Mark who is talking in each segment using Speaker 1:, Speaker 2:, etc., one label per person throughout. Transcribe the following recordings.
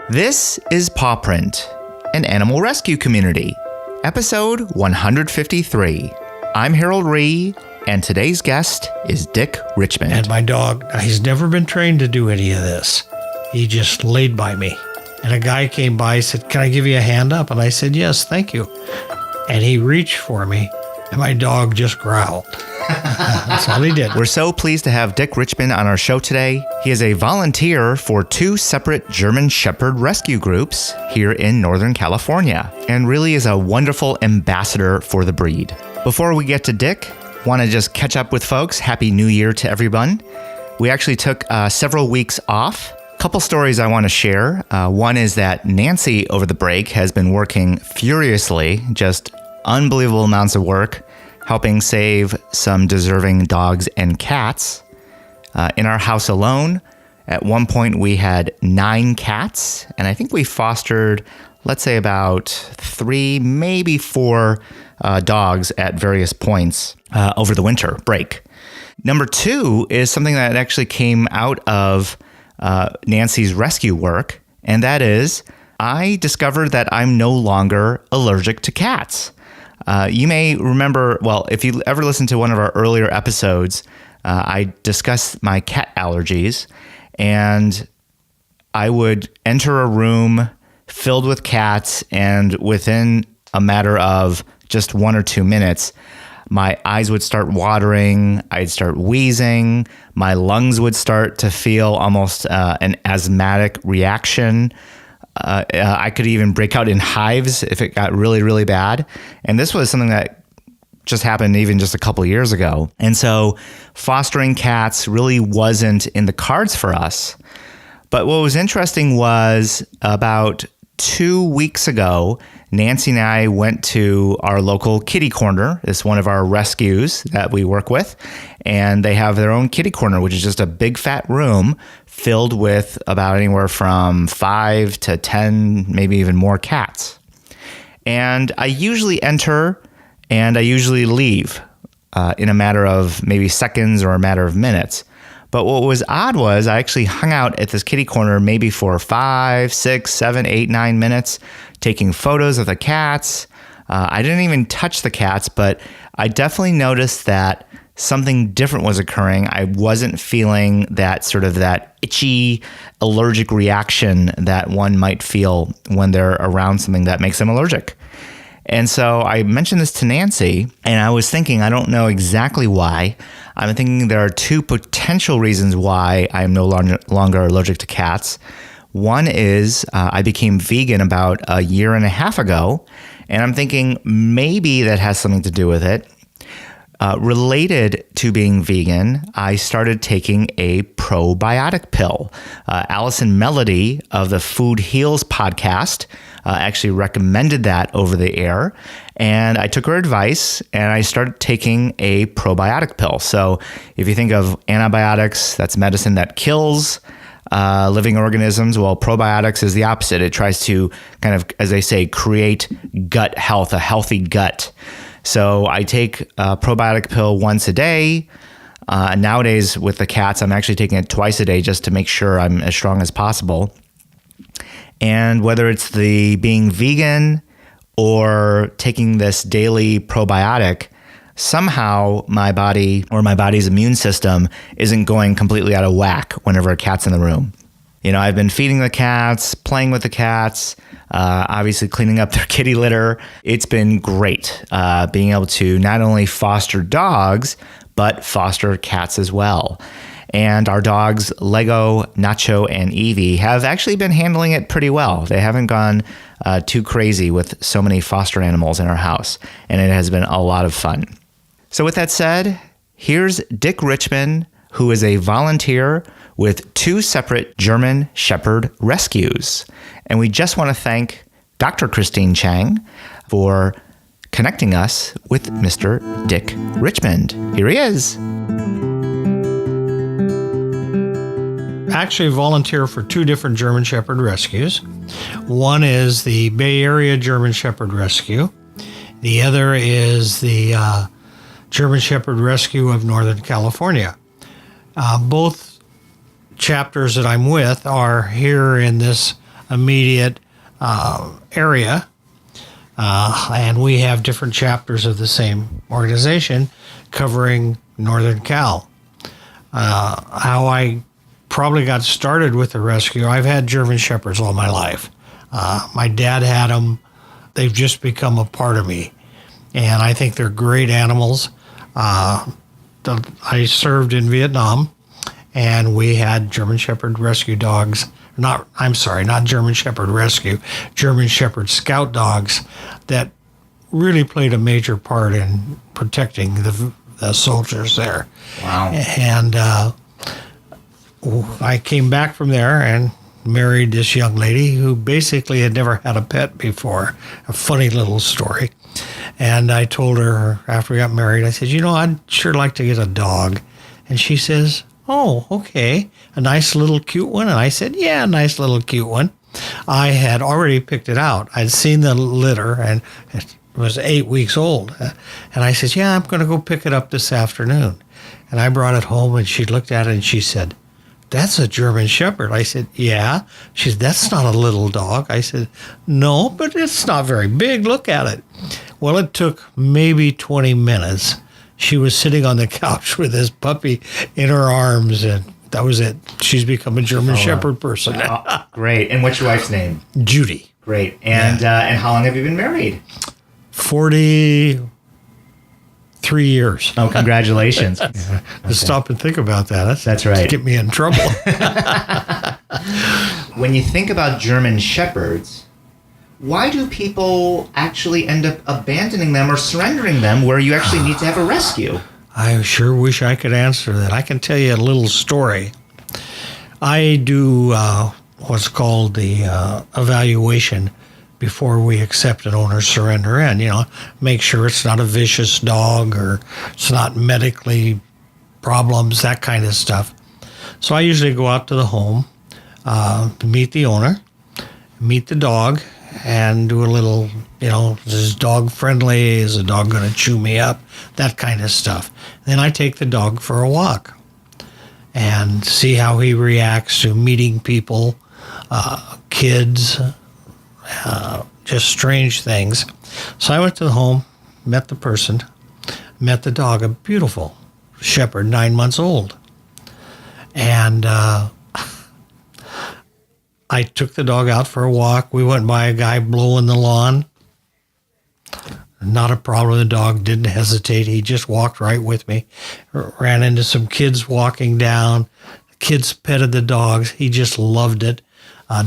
Speaker 1: This is Pawprint, an animal rescue community, episode 153. I'm Harold Rhee, and today's guest is Dick Richmond.
Speaker 2: And my dog, he's never been trained to do any of this. He just laid by me. And a guy came by and said, "Can I give you a hand up?" And I said, "Yes, thank you." And he reached for me, and my dog just growled. That's all he did.
Speaker 1: We're so pleased to have Dick Richmond on our show today. He is a volunteer for two separate German Shepherd rescue groups here in Northern California, and really is a wonderful ambassador for the breed. Before we get to Dick, want to just catch up with folks. Happy New Year to everyone. We actually took several weeks off. Couple stories I want to share. One is that Nancy over the break has been working furiously, just unbelievable amounts of work, helping save some deserving dogs and cats. In our house alone, at one point we had 9 cats, and I think we fostered, let's say about 3, maybe 4 dogs at various points over the winter break. Number 2 is something that actually came out of Nancy's rescue work, and that is I discovered that I'm no longer allergic to cats. You may remember, well, if you ever listened to one of our earlier episodes, I discussed my cat allergies, and I would enter a room filled with cats, and within a matter of just 1 or 2 minutes, my eyes would start watering, I'd start wheezing, my lungs would start to feel almost an asthmatic reaction. I could even break out in hives if it got really, really bad. And this was something that just happened even just a couple years ago. And so fostering cats really wasn't in the cards for us. But what was interesting was about 2 weeks ago, Nancy and I went to our local kitty corner. It's one of our rescues that we work with. And they have their own kitty corner, which is just a big fat room filled with about anywhere from 5 to 10, maybe even more cats. And I usually enter and I usually leave in a matter of maybe seconds or a matter of minutes. But what was odd was I actually hung out at this kitty corner maybe for 5, 6, 7, 8, 9 minutes, taking photos of the cats. I didn't even touch the cats, but I definitely noticed that something different was occurring. I wasn't feeling that sort of that itchy allergic reaction that one might feel when they're around something that makes them allergic. And so I mentioned this to Nancy, and I was thinking, I don't know exactly why. I'm thinking there are 2 potential reasons why I am no longer allergic to cats. One is I became vegan about a year and a half ago, and I'm thinking maybe that has something to do with it. Related to being vegan, I started taking a probiotic pill. Allison Melody of the Food Heals podcast actually recommended that over the air, and I took her advice and I started taking a probiotic pill. So if you think of antibiotics, that's medicine that kills living organisms. Well, probiotics is the opposite. It tries to kind of, as they say, create gut health, a healthy gut. So I take a probiotic pill once a day. Nowadays with the cats, I'm actually taking it twice a day just to make sure I'm as strong as possible. And whether it's the being vegan or taking this daily probiotic, somehow my body or my body's immune system isn't going completely out of whack whenever a cat's in the room. You know, I've been feeding the cats, playing with the cats, obviously cleaning up their kitty litter. It's been great being able to not only foster dogs, but foster cats as well. And our dogs, Lego, Nacho, and Evie, have actually been handling it pretty well. They haven't gone too crazy with so many foster animals in our house, and it has been a lot of fun. So with that said, here's Dick Richmond, who is a volunteer with 2 separate German Shepherd rescues. And we just want to thank Dr. Christine Chang for connecting us with Mr. Dick Richmond. Here he is.
Speaker 2: Actually volunteer for 2 different German Shepherd rescues. One is the Bay Area German Shepherd Rescue. The other is the German Shepherd Rescue of Northern California. Both chapters that I'm with are here in this immediate area. And we have different chapters of the same organization covering Northern Cal. How I probably got started with the rescue, I've had German Shepherds all my life. My dad had them. They've just become a part of me. And I think they're great animals. I served in Vietnam, and we had German Shepherd rescue dogs. Not German Shepherd rescue, German Shepherd scout dogs that really played a major part in protecting the soldiers there.
Speaker 1: Wow.
Speaker 2: And I came back from there and married this young lady who basically had never had a pet before. A funny little story. And I told her after we got married, I said, I'd sure like to get a dog. And she says, oh, okay. A nice little cute one? And I said, yeah, a nice little cute one. I had already picked it out. I'd seen the litter, and it was 8 weeks old. And I said, yeah, I'm going to go pick it up this afternoon. And I brought it home, and she looked at it, and she said, that's a German Shepherd. I said, yeah. She said, that's not a little dog. I said, no, but it's not very big. Look at it. Well, it took maybe 20 minutes. She was sitting on the couch with this puppy in her arms, and that was it. She's become a German Shepherd person.
Speaker 1: Oh, great. And what's your wife's name?
Speaker 2: Judy.
Speaker 1: Great. And how long have you been married?
Speaker 2: 43 years.
Speaker 1: Oh, congratulations.
Speaker 2: Okay. Stop and think about that.
Speaker 1: That's right.
Speaker 2: Get me in trouble.
Speaker 1: When you think about German Shepherds, why do people actually end up abandoning them or surrendering them where you actually need to have a rescue?
Speaker 2: I sure wish I could answer that. I can tell you a little story. I do what's called the evaluation before we accept an owner's surrender in, make sure it's not a vicious dog or it's not medically problems, that kind of stuff. So I usually go out to the home, meet the owner, meet the dog, and do a little, is this dog friendly? Is the dog going to chew me up? That kind of stuff. Then I take the dog for a walk and see how he reacts to meeting people, kids, just strange things. So I went to the home, met the person, met the dog, a beautiful shepherd, 9 months old. And I took the dog out for a walk. We went by a guy blowing the lawn. Not a problem. The dog didn't hesitate. He just walked right with me. Ran into some kids walking down. The kids petted the dogs. He just loved it.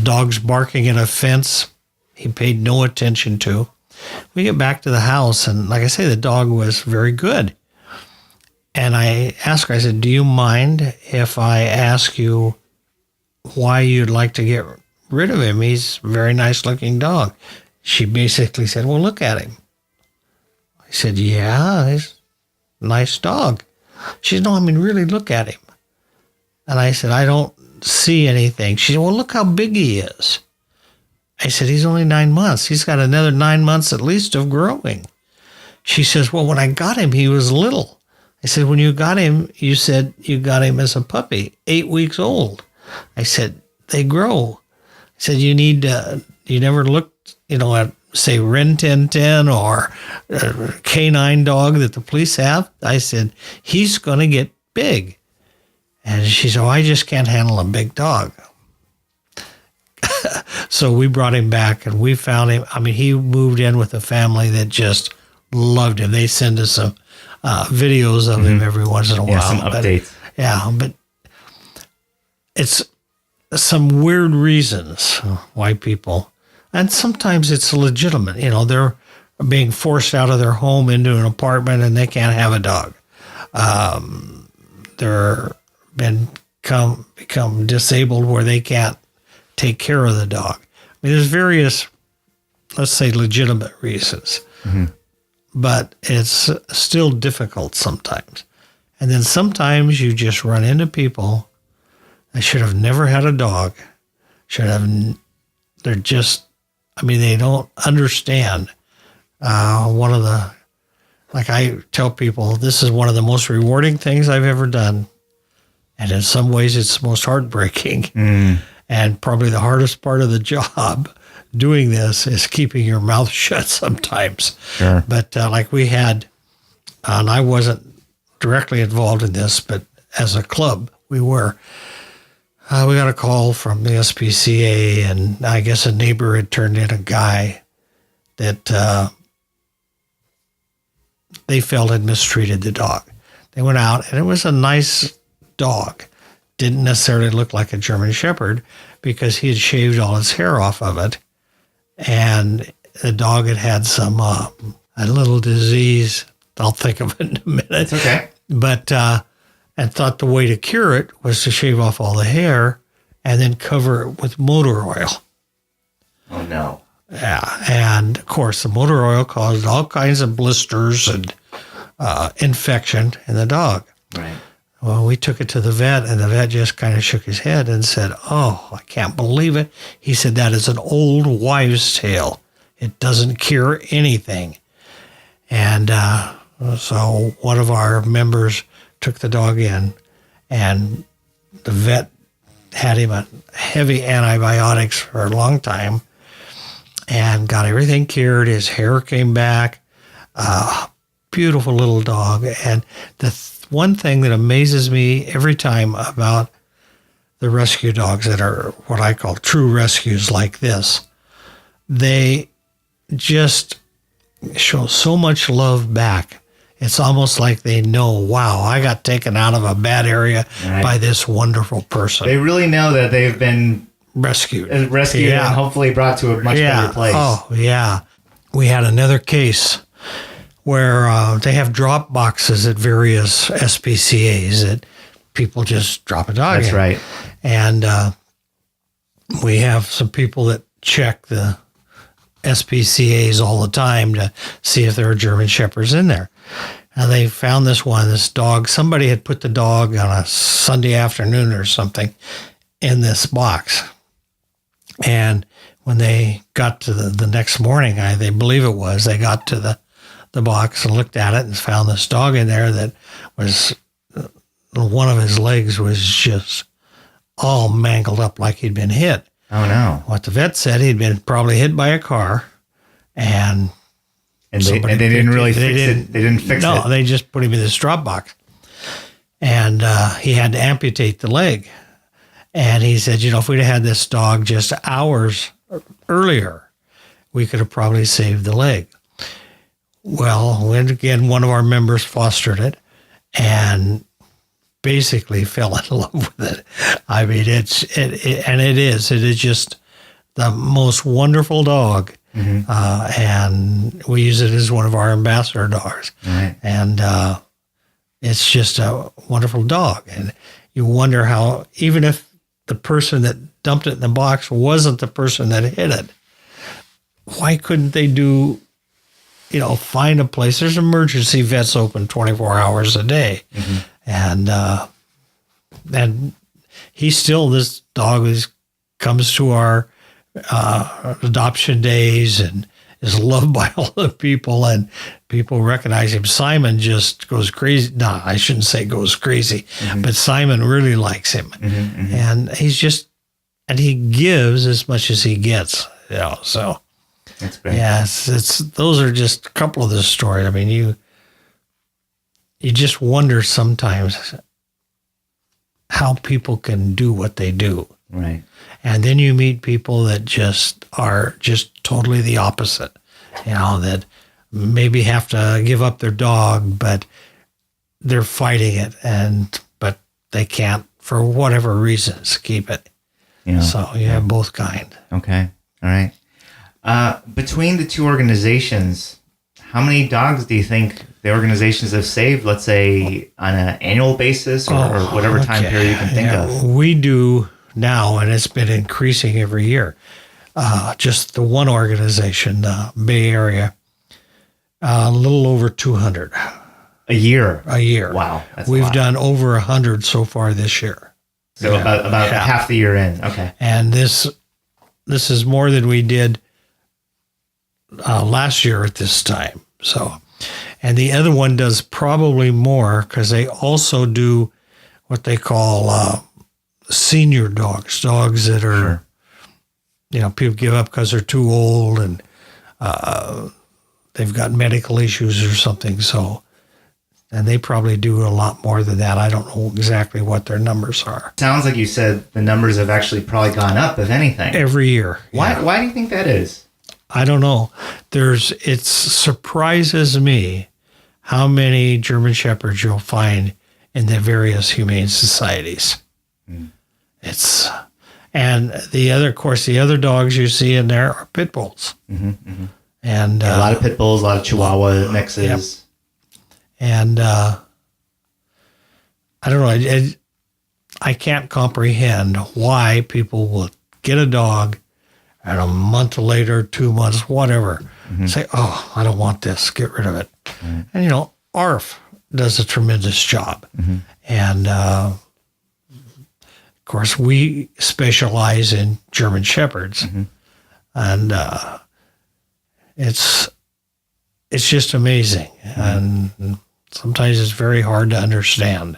Speaker 2: Dogs barking at a fence, he paid no attention to. We get back to the house, and like I say, the dog was very good. And I asked her, I said, do you mind if I ask you why you'd like to get rid of him? He's a very nice looking dog. She basically said, well, look at him. I said, yeah, he's a nice dog. She said, no, really look at him. And I said, I don't see anything. She said, well, look how big he is. I said, he's only 9 months. He's got another 9 months at least of growing. She says, well, when I got him, he was little. I said, when you got him, you said you got him as a puppy, 8 weeks old. I said, they grow. I said, you never looked, at, say, Ren 1010 or a canine dog that the police have? I said, he's going to get big. And she said, I just can't handle a big dog. So we brought him back, and we found him. He moved in with a family that just loved him. They send us some videos of him every once in a while.
Speaker 1: Yeah, some updates.
Speaker 2: But it's some weird reasons why people, and sometimes it's legitimate. They're being forced out of their home into an apartment, and they can't have a dog. They're become disabled where they can't take care of the dog. There's various, let's say, legitimate reasons, but it's still difficult sometimes. And then sometimes you just run into people that should have never had a dog, they're just, they don't understand. Like I tell people, this is one of the most rewarding things I've ever done. And in some ways, it's most heartbreaking. And probably the hardest part of the job doing this is keeping your mouth shut sometimes.
Speaker 1: Sure.
Speaker 2: But like we had, and I wasn't directly involved in this, but as a club, we were. We got a call from the SPCA, and I guess a neighbor had turned in a guy that they felt had mistreated the dog. They went out, and it was a nice dog. Didn't necessarily look like a German Shepherd because he had shaved all his hair off of it. And the dog had had some, a little disease. I'll think of it in a minute.
Speaker 1: It's okay.
Speaker 2: But, and thought the way to cure it was to shave off all the hair and then cover it with motor oil.
Speaker 1: Oh, no.
Speaker 2: Yeah. And of course, the motor oil caused all kinds of blisters and infection in the dog.
Speaker 1: Right.
Speaker 2: Well, we took it to the vet, and the vet just kind of shook his head and said, "Oh, I can't believe it." He said, "That is an old wives' tale. It doesn't cure anything." And so one of our members took the dog in, and the vet had him on heavy antibiotics for a long time and got everything cured. His hair came back. Beautiful little dog. And the one thing that amazes me every time about the rescue dogs that are what I call true rescues like this, they just show so much love back. It's almost like they know, wow, I got taken out of a bad area by this wonderful person.
Speaker 1: They really know that they've been
Speaker 2: rescued
Speaker 1: and hopefully brought to a much better place.
Speaker 2: Oh, yeah. We had another case where they have drop boxes at various SPCAs that people just drop a dog in.
Speaker 1: That's right.
Speaker 2: And we have some people that check the SPCAs all the time to see if there are German Shepherds in there. And they found this dog. Somebody had put the dog on a Sunday afternoon or something in this box. And when they got to the next morning, they believe it was, they got to the box and looked at it and found this dog in there that was, one of his legs was just all mangled up like he'd been hit.
Speaker 1: Oh, no.
Speaker 2: What the vet said, he'd been probably hit by a car, and
Speaker 1: they didn't really fix it. They didn't fix it.
Speaker 2: No, they just put him in this drop box. And he had to amputate the leg. And he said, if we'd have had this dog just hours earlier, we could have probably saved the leg. Well, again, one of our members fostered it and basically fell in love with it. I mean, it is just the most wonderful dog. Mm-hmm. And we use it as one of our ambassador dogs.
Speaker 1: Right.
Speaker 2: And it's just a wonderful dog. And you wonder how, even if the person that dumped it in the box wasn't the person that hit it, why couldn't they find a place? There's emergency vets open 24 hours a day. Mm-hmm. And this dog comes to our adoption days and is loved by all the people, and people recognize him. Simon just goes crazy. No, I shouldn't say goes crazy, mm-hmm. but Simon really likes him. Mm-hmm, mm-hmm. And he gives as much as he gets, so.
Speaker 1: That's great.
Speaker 2: Yeah, those are just a couple of the stories. I mean, you just wonder sometimes how people can do what they do.
Speaker 1: Right.
Speaker 2: And then you meet people that just are just totally the opposite, that maybe have to give up their dog, but they're fighting it, but they can't, for whatever reasons, keep it. So you have both kind.
Speaker 1: Okay. All right. Between the two organizations, how many dogs do you think the organizations have saved, let's say, on an annual basis or whatever time period you can think of?
Speaker 2: We do now, and it's been increasing every year. Just the one organization, the Bay Area, a little over 200.
Speaker 1: A year?
Speaker 2: A year.
Speaker 1: Wow.
Speaker 2: We've done over 100 so far this year.
Speaker 1: So about half the year in. Okay.
Speaker 2: And this is more than we did last year at this time. So, and the other one does probably more because they also do what they call senior dogs that are, people give up because they're too old and they've got medical issues or something. So, and they probably do a lot more than that. I don't know exactly what their numbers are.
Speaker 1: Sounds like you said the numbers have actually probably gone up, if anything.
Speaker 2: Every year.
Speaker 1: Why do you think that is?
Speaker 2: I don't know. It surprises me how many German Shepherds you'll find in the various humane societies. And the other dogs you see in there are pit bulls. And
Speaker 1: a lot of pit bulls, a lot of Chihuahua mixes.
Speaker 2: Yep. And I don't know. I can't comprehend why people will get a dog and a month later, 2 months, whatever, say, "Oh, I don't want this. Get rid of it." And ARF does a tremendous job. And of course, we specialize in German Shepherds, and it's just amazing. And sometimes it's very hard to understand.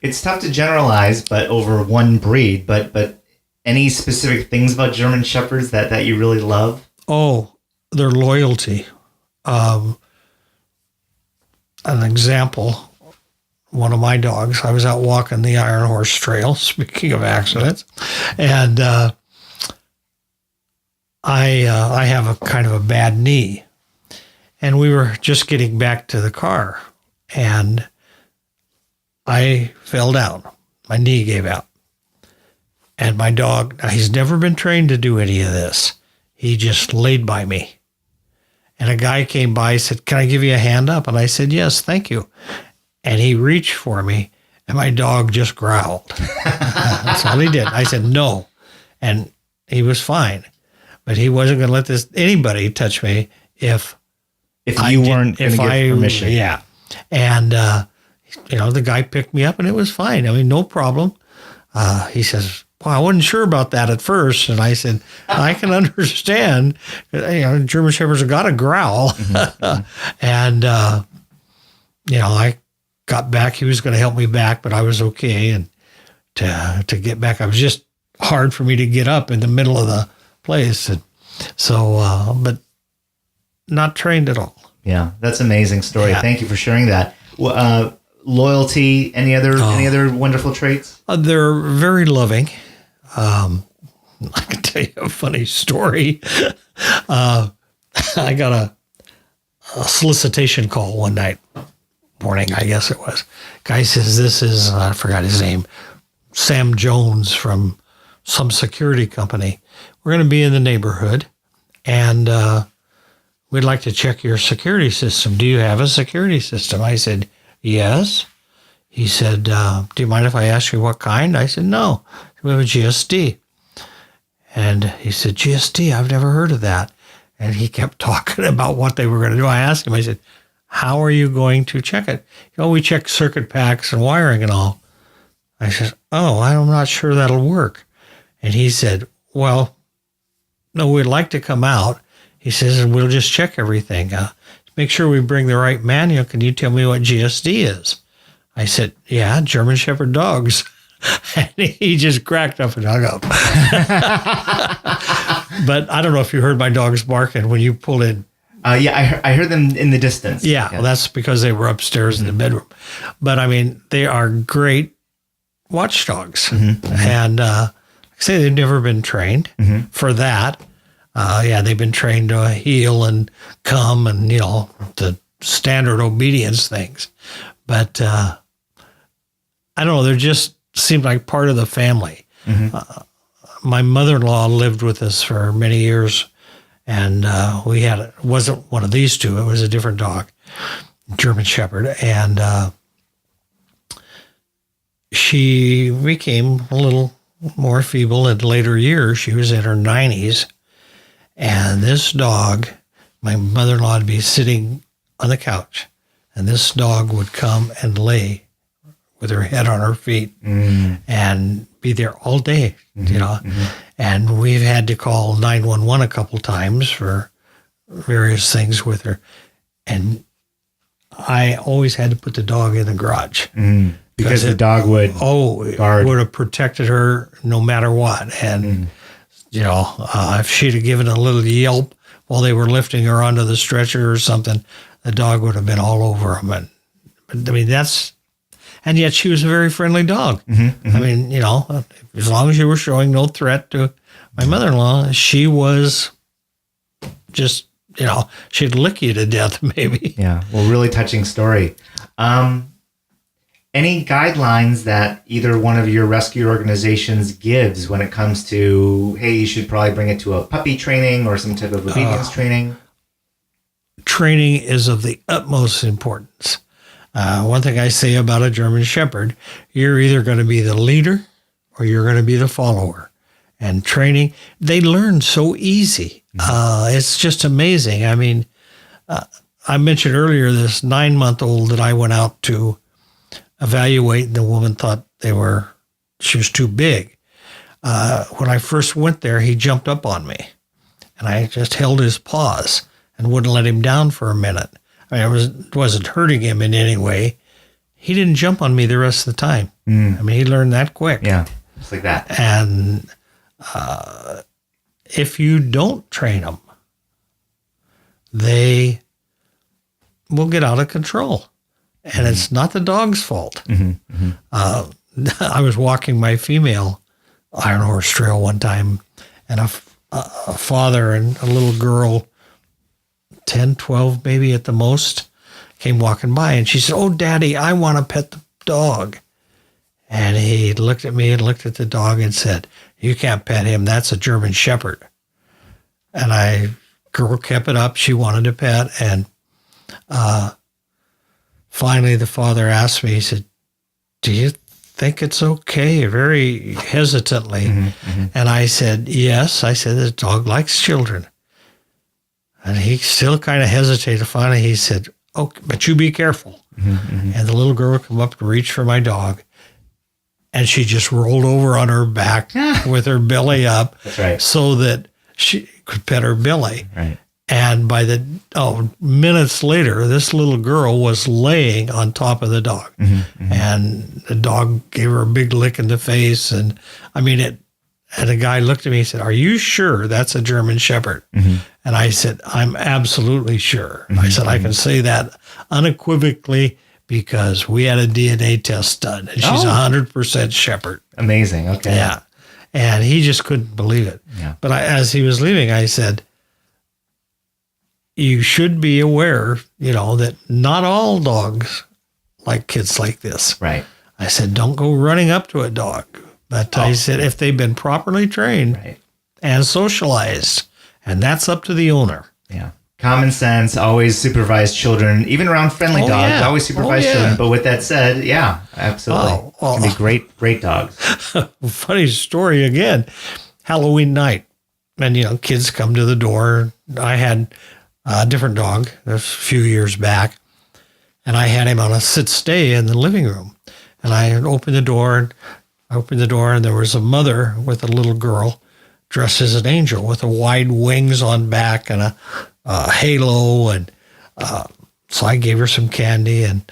Speaker 1: It's tough to generalize, but over one breed. But any specific things about German Shepherds that you really love?
Speaker 2: Oh, their loyalty. An example, one of my dogs, I was out walking the Iron Horse Trail, speaking of accidents, and I have a kind of a bad knee. And we were just getting back to the car, and I fell down. My knee gave out. And my dog, he's never been trained to do any of this. He just laid by me. And a guy came by and said, "Can I give you a hand up?" And I said, "Yes, thank you." And he reached for me, and my dog just growled. That's all he did. I said, "No." And he was fine. But he wasn't going to let anybody touch me if
Speaker 1: you weren't going to give permission.
Speaker 2: Yeah. And, the guy picked me up, and it was fine. I mean, no problem. He says, "Well, I wasn't sure about that at first." And I said, "I can understand. German Shepherds have got to growl." And, I got back. He was going to help me back, but I was okay. And to get back, it was just hard for me to get up in the middle of the place. And so, but not trained at all.
Speaker 1: Yeah, that's an amazing story.
Speaker 2: Yeah.
Speaker 1: Thank you for sharing that. Loyalty, any other wonderful traits?
Speaker 2: They're very loving. I can tell you a funny story. I got a solicitation call one morning, I guess it was. Guy says, "This is," I forgot his name, Sam Jones from some security company. "We're going to be in the neighborhood, and we'd like to check your security system. Do you have a security system?" I said, "Yes." He said, "Do you mind if I ask you what kind?" I said, "No, we have a GSD." And he said, "GSD, I've never heard of that." And he kept talking about what they were going to do. I asked him, I said, "How are you going to check it?" "We check circuit packs and wiring and all." I said, "Oh, I'm not sure that'll work." And he said, "Well, no, we'd like to come out." He says, "And we'll just check everything. Make sure we bring the right manual. Can you tell me what GSD is?" I said, "Yeah, German Shepherd dogs." And he just cracked up and hung up. But I don't know if you heard my dogs barking when you pulled in.
Speaker 1: Yeah, I heard them in the distance.
Speaker 2: Yeah, well, that's because they were upstairs in the bedroom. But I mean, they are great watchdogs. And like I say, they've never been trained for that. They've been trained to heel and come and, the standard obedience things. But I don't know, they just seemed like part of the family. My mother-in-law lived with us for many years, and it wasn't one of these two, it was a different dog, German Shepherd. And she became a little more feeble in later years. She was in her 90s. And this dog, my mother-in-law would be sitting on the couch, and this dog would come and lay with her head on her feet and be there all day, And we've had to call 911 a couple times for various things with her. And I always had to put the dog in the garage
Speaker 1: Because the dog would
Speaker 2: it
Speaker 1: guard.
Speaker 2: would have protected her no matter what. And, if she'd have given a little yelp while they were lifting her onto the stretcher or something, the dog would have been all over him. And and yet she was a very friendly dog. I mean, as long as you were showing no threat to my mother-in-law, she was just, she'd lick you to death, maybe.
Speaker 1: Yeah. Well, really touching story. Any guidelines that either one of your rescue organizations gives when it comes to, hey, you should probably bring it to a puppy training or some type of obedience training?
Speaker 2: Training is of the utmost importance. One thing I say about a German Shepherd, you're either going to be the leader or you're going to be the follower. And training, they learn so easy. It's just amazing. I mean, I mentioned earlier this 9-month-old that I went out to evaluate, and the woman thought she was too big. When I first went there, he jumped up on me, and I just held his paws and wouldn't let him down for a minute. I mean, it wasn't hurting him in any way. He didn't jump on me the rest of the time. I mean, he learned that quick.
Speaker 1: Yeah, just like that.
Speaker 2: And if you don't train them, they will get out of control. And it's not the dog's fault. I was walking my female Iron Horse Trail one time, and a father and a little girl, 10, 12 maybe at the most, came walking by, and she said, "Oh, Daddy, I want to pet the dog." And he looked at me and looked at the dog and said, "You can't pet him. That's a German Shepherd." And girl kept it up. She wanted to pet, and finally, the father asked me, he said, "Do you think it's okay?" Very hesitantly. And I said, "Yes." I said, "The dog likes children." And he still kind of hesitated. Finally, he said, "Okay, but you be careful." And the little girl come up to reach for my dog, and she just rolled over on her back with her belly up.
Speaker 1: That's right.
Speaker 2: So that she could pet her belly.
Speaker 1: Right.
Speaker 2: And by the minutes later, this little girl was laying on top of the dog. And the dog gave her a big lick in the face. And I mean, and the guy looked at me and said, "Are you sure that's a German Shepherd?" And I said, "I'm absolutely sure." I said, "I can say that unequivocally because we had a DNA test done, and she's 100% Shepherd."
Speaker 1: Amazing. Okay.
Speaker 2: Yeah. And he just couldn't believe it.
Speaker 1: Yeah.
Speaker 2: But as he was leaving, I said, you should be aware, that not all dogs like kids like this.
Speaker 1: Right.
Speaker 2: I said, don't go running up to a dog. But I said, if they've been properly trained and socialized, and that's up to the owner.
Speaker 1: Yeah. Common sense, always supervise children, even around friendly dogs, always supervise children. But with that said, yeah, absolutely. Can be great dogs.
Speaker 2: Funny story again, Halloween night. And, kids come to the door. I had a different dog a few years back, and I had him on a sit-stay in the living room. And I opened the door, and there was a mother with a little girl dressed as an angel with a wide wings on back and a halo. And so I gave her some candy and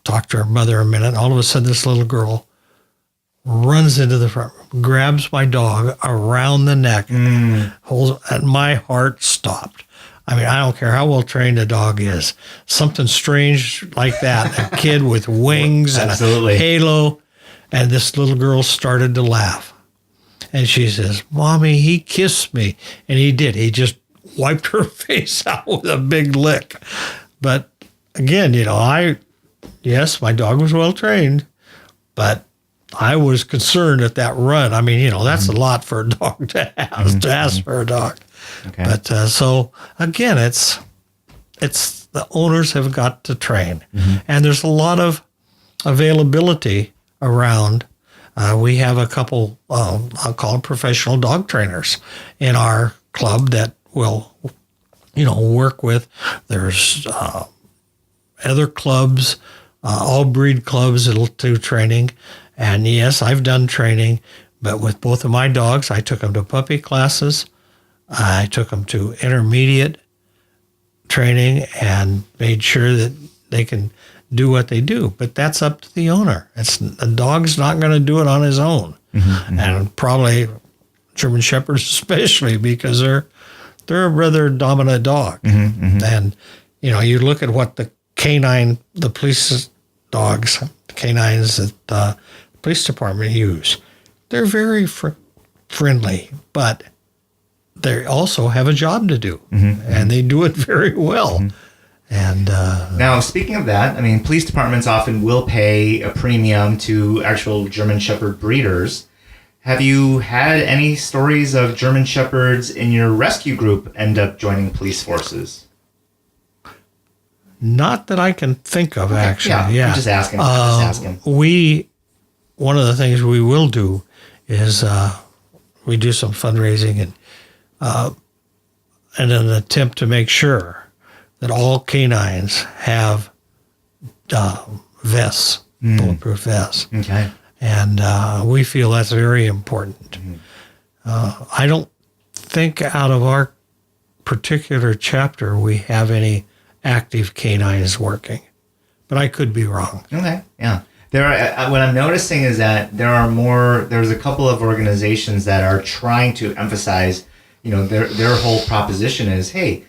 Speaker 2: talked to her mother a minute. All of a sudden, this little girl runs into the front room, grabs my dog around the neck, holds, and my heart stopped. I mean, I don't care how well trained a dog is. Something strange like that, a kid with wings and a halo, and this little girl started to laugh. And she says, "Mommy, he kissed me." And he did. He just wiped her face out with a big lick. But again, yes, my dog was well trained, but I was concerned at that run. I mean, that's a lot for a dog to ask for a dog.
Speaker 1: Okay.
Speaker 2: But so again, it's the owners have got to train, and there's a lot of availability around. We have a couple, I'll call them professional dog trainers in our club that will, work with. There's other clubs, all breed clubs that'll do training. And yes, I've done training, but with both of my dogs, I took them to puppy classes. I took them to intermediate training and made sure that they can do what they do, but that's up to the owner. The dog's not going to do it on his own, and probably German Shepherds especially, because they're a rather dominant dog. And you look at what the police dogs, the canines that the police department use. They're very friendly, but they also have a job to do, and they do it very well. And
Speaker 1: now, speaking of that, I mean, police departments often will pay a premium to actual German Shepherd breeders. Have you had any stories of German Shepherds in your rescue group end up joining police forces?
Speaker 2: Not that I can think of, actually.
Speaker 1: Yeah. I'm just asking.
Speaker 2: One of the things we will do is we do some fundraising and in an attempt to make sure that all canines have vests, bulletproof vests.
Speaker 1: Okay.
Speaker 2: And we feel that's very important. I don't think out of our particular chapter we have any active canines working, but I could be wrong.
Speaker 1: Okay, yeah. There are, what I'm noticing is that there's a couple of organizations that are trying to emphasize, their whole proposition is, hey,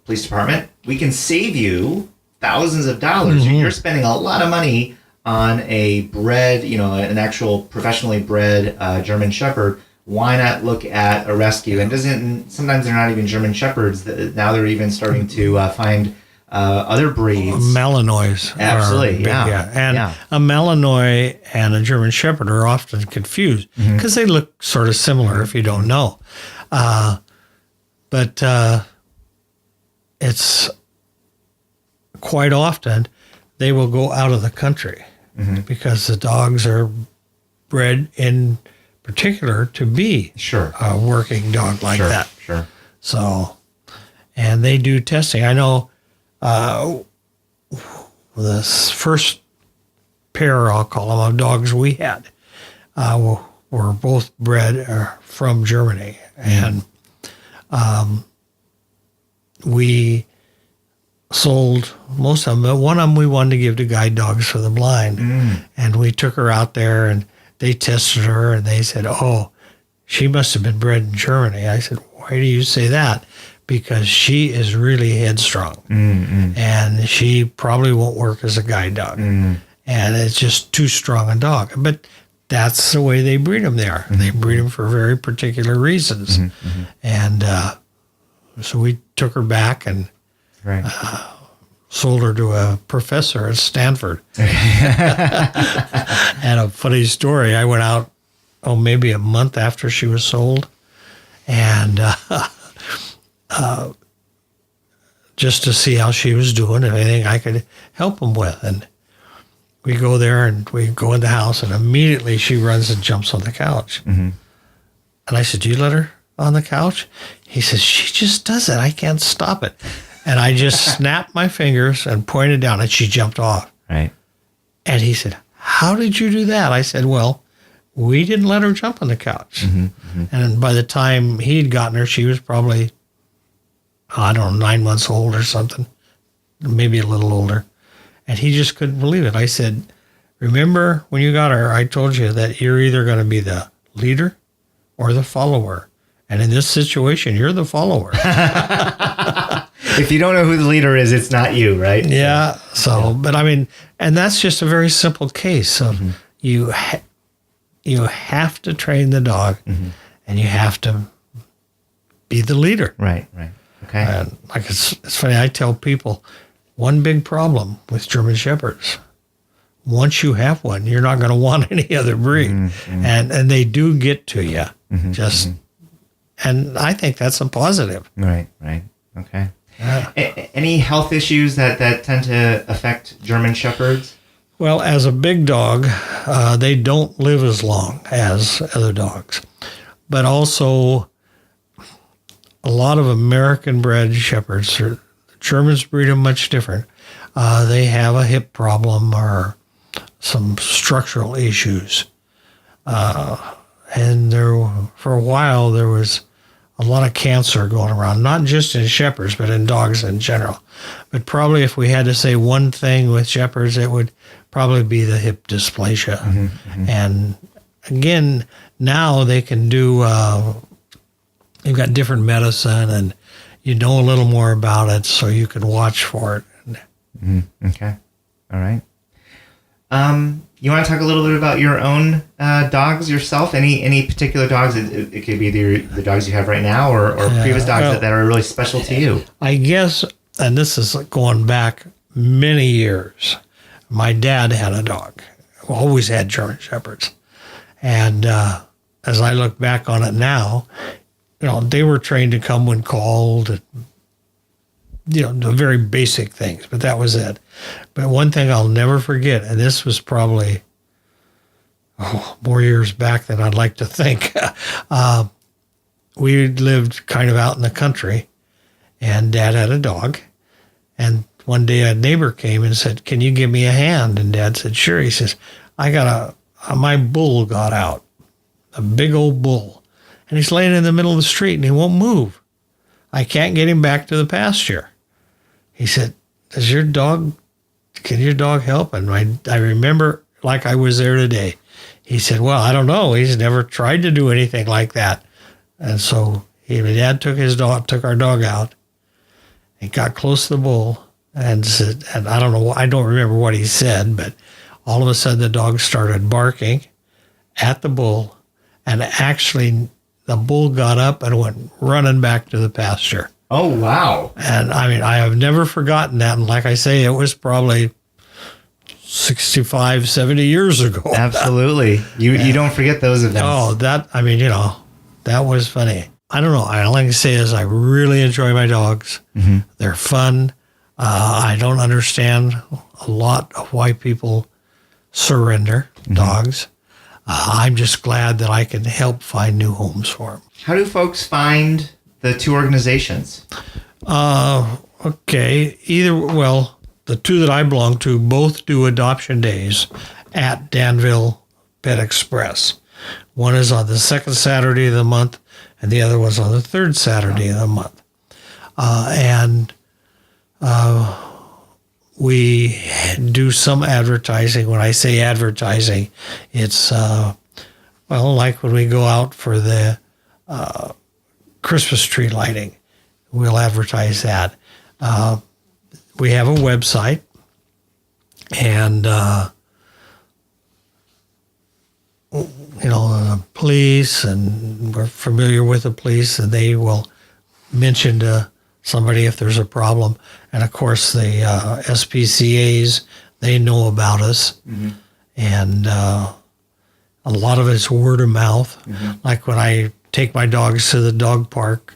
Speaker 1: police department, we can save you thousands of dollars. You're spending a lot of money on a bred, an actual professionally bred German Shepherd. Why not look at a rescue? And sometimes they're not even German Shepherds. Now they're even starting to find other breeds.
Speaker 2: Malinois.
Speaker 1: Absolutely,
Speaker 2: And a Malinois and a German Shepherd are often confused because they look sort of similar if you don't know. But it's quite often they will go out of the country because the dogs are bred in particular to be a working dog like that.
Speaker 1: Sure.
Speaker 2: So, and they do testing. I know the first pair, I'll call them, of dogs we had were both bred from Germany. And we sold most of them, but one of them we wanted to give to guide dogs for the blind. And we took her out there and they tested her and they said, oh, she must have been bred in Germany. I said, why do you say that? Because she is really headstrong and she probably won't work as a guide dog. And it's just too strong a dog. But that's the way they breed them there. They breed them for very particular reasons. And so we took her back and sold her to a professor at Stanford. And a funny story, I went out, maybe a month after she was sold, and just to see how she was doing, if anything I could help them with. And we go there and we go in the house, and immediately she runs and jumps on the couch. And I said, do you let her on the couch? He says, she just does it. I can't stop it. And I just snapped my fingers and pointed down, and she jumped off.
Speaker 1: Right.
Speaker 2: And he said, how did you do that? I said, well, we didn't let her jump on the couch. And by the time he'd gotten her, she was probably, 9 months old or something, maybe a little older. And he just couldn't believe it. I said, remember when you got her, I told you that you're either going to be the leader or the follower. And in this situation, you're the follower.
Speaker 1: If you don't know who the leader is, it's not you, right?
Speaker 2: Yeah. So, but I mean, and that's just a very simple case of you have to train the dog and you have to be the leader.
Speaker 1: Right. Okay.
Speaker 2: And like it's funny, I tell people one big problem with German Shepherds. Once you have one, you're not going to want any other breed. And they do get to you. And I think that's a positive.
Speaker 1: Right. Okay. Any health issues that tend to affect German Shepherds?
Speaker 2: Well, as a big dog, they don't live as long as other dogs. But also, a lot of American-bred Shepherds, Germans breed them much different. They have a hip problem or some structural issues. And for a while, there was a lot of cancer going around, not just in shepherds, but in dogs in general. But probably if we had to say one thing with shepherds, it would probably be the hip dysplasia. And again, now they can do, they've got different medicine and you know a little more about it, so you can watch for it.
Speaker 1: Okay. All right. You want to talk a little bit about your own dogs yourself? Any particular dogs? It could be the dogs you have right now or previous dogs that are really special to you.
Speaker 2: I guess, and this is going back many years, my dad had a dog. Always had German Shepherds. And as I look back on it now, they were trained to come when called, the very basic things, but that was it. But one thing I'll never forget, and this was probably more years back than I'd like to think. We lived kind of out in the country, and Dad had a dog. And one day a neighbor came and said, "Can you give me a hand?" And Dad said, "Sure." He says, my bull got out, a big old bull. And he's laying in the middle of the street and he won't move. I can't get him back to the pasture. He said, can your dog help? And I remember like I was there today. He said, well, I don't know. He's never tried to do anything like that. And so Dad took our dog out and got close to the bull and said, and I don't remember what he said, but all of a sudden the dog started barking at the bull, and actually the bull got up and went running back to the pasture.
Speaker 1: Oh, wow.
Speaker 2: And I have never forgotten that. And like I say, it was probably 65, 70 years ago.
Speaker 1: Absolutely. You don't forget those events.
Speaker 2: Oh, that was funny. I don't know. All I can say is I really enjoy my dogs. Mm-hmm. They're fun. I don't understand a lot of why people surrender dogs. I'm just glad that I can help find new homes for them.
Speaker 1: How do folks find the two organizations?
Speaker 2: Okay. The two that I belong to both do adoption days at Danville Pet Express. One is on the second Saturday of the month, and the other was on the third Saturday of the month. We do some advertising. When I say advertising, it's, like when we go out for the Christmas tree lighting, we'll advertise that. We have a website, and, the police, and we're familiar with the police, and they will mention to somebody if there's a problem. And of course the SPCAs, they know about us. Mm-hmm. And a lot of it's word of mouth. Mm-hmm. Like when I take my dogs to the dog park,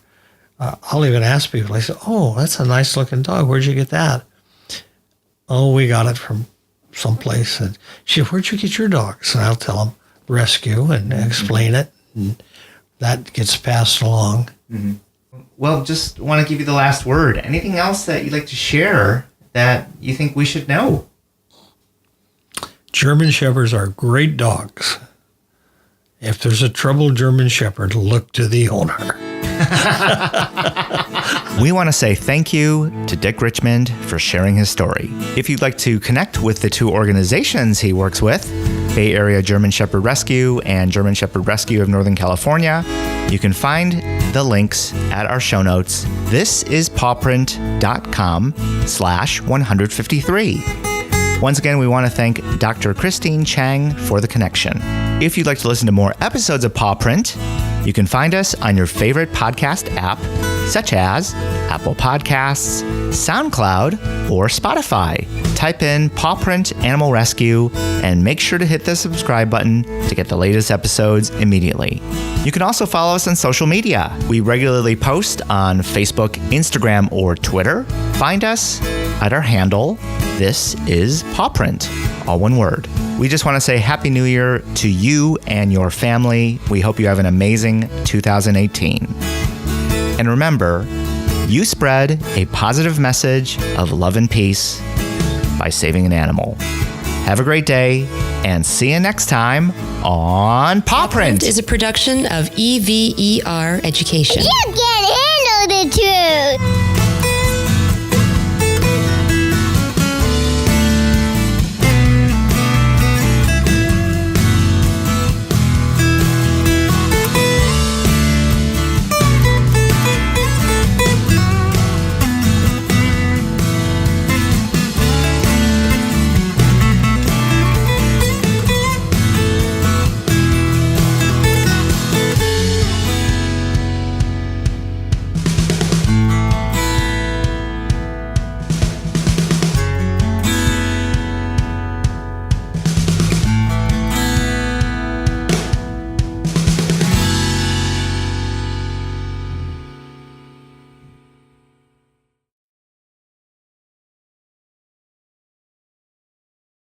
Speaker 2: I'll even ask people, I say, "Oh, that's a nice looking dog. Where'd you get that?" "Oh, we got it from someplace." And she said, "Where'd you get your dogs?" And I'll tell them rescue and explain it. And that gets passed along.
Speaker 1: Mm-hmm. Well, just want to give you the last word. Anything else that you'd like to share that you think we should know?
Speaker 2: German Shepherds are great dogs. If there's a troubled German Shepherd, look to the owner.
Speaker 1: We want to say thank you to Dick Richmond for sharing his story. If you'd like to connect with the two organizations he works with, Bay Area German Shepherd Rescue and German Shepherd Rescue of Northern California, you can find the links at our show notes. This is pawprint.com/153. Once again, we want to thank Dr. Christine Chang for the connection. If you'd like to listen to more episodes of Pawprint, you can find us on your favorite podcast app, such as Apple Podcasts, SoundCloud, or Spotify. Type in Pawprint Animal Rescue and make sure to hit the subscribe button to get the latest episodes immediately. You can also follow us on social media. We regularly post on Facebook, Instagram, or Twitter. Find us at our handle, This is Pawprint, all one word. We just want to say Happy New Year to you and your family. We hope you have an amazing 2018. And remember, you spread a positive message of love and peace by saving an animal. Have a great day, and see you next time on Pawprint.
Speaker 3: Is a production of EVER Education.
Speaker 4: You can't handle the truth.